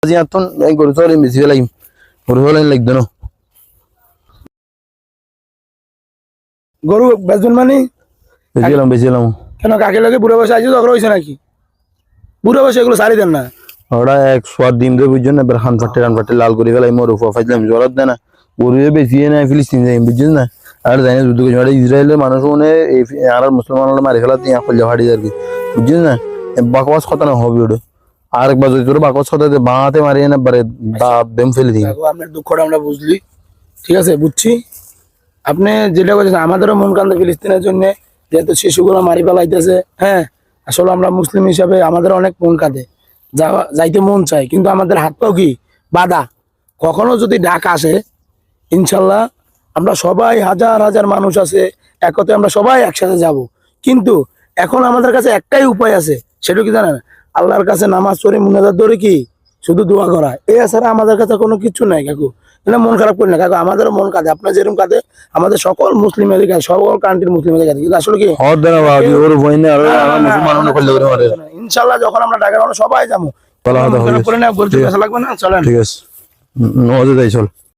আজি আতন এই গরু তো বেশি লাগিম গরু হলে লাগবে না গরু বেচবেন মানে বেশি এলাম কেন কাকে লাগে বুড়ো বসে আইছো ঝগড়া হয়েছে নাকি? বুড়ো বসে এগুলো সারি দেন না। ওরা এক সোয়াদ ডিম দিয়ে বুঝছেন না হান ফাটে লাল করে ফেলাই মরু ফাইলাম জলাদ দেয় না গরু বেশি না ফিলিস্তিন যাই বুঝছেন না আর জানি যুদ্ধ করে ইসরায়েলের মানুষ মনে এই আর মুসলমান মারি ফেলা দিয়ে ফেলে ফাটি আর কি বুঝছেন না বাকওয়াস কথা না হবে ওটা আরেকবার যদি তোর বাকওয়াস কথা বাঁতে মারিয়ে না পারে বেম ফেলে দিই আপনার দুঃখটা আমরা বুঝলি, ঠিক আছে বুঝছি। আপনি যেটা বলছেন আমাদেরও মন কান্দে ফিলিস্তিনের জন্য, যেহেতু শিশুগুলো মারি ফেলাইতেছে। হ্যাঁ, আসলে আমরা মুসলিম হিসাবে আমাদের অনেক মন কাঁদে, যাইতে মন চায়, কিন্তু আমাদের হাত পাও কি বাধা। কখনো যদি ডাক আসে ইনশাল্লাহ আমরা সবাই হাজার হাজার মানুষ আছে একতে আমরা সবাই একসাথে যাব। কিন্তু এখন আমাদের কাছে একটাই উপায় আছে, সেটা কি জানেন? আল্লাহর কাছে নামাজ পড়ে মুনাজাত ধরে কি শুধু দোয়া করা, এছাড়া আমাদের কাছে কোনো কিছু নাই কাকু। এটা মন খারাপ করি না কাকু, আমাদেরও মন কাঁদে আপনার যেরকম কাঁদে, আমাদের সকল মুসলিমের কাছে, সকল কান্ট্রির মুসলিমের কাছে। কিন্তু আসলে কি ইনশাল্লাহ যখন আমরা ঢাকা সবাই যাবো, লাগবে না চলেন। ঠিক আছে নজর যাই চল।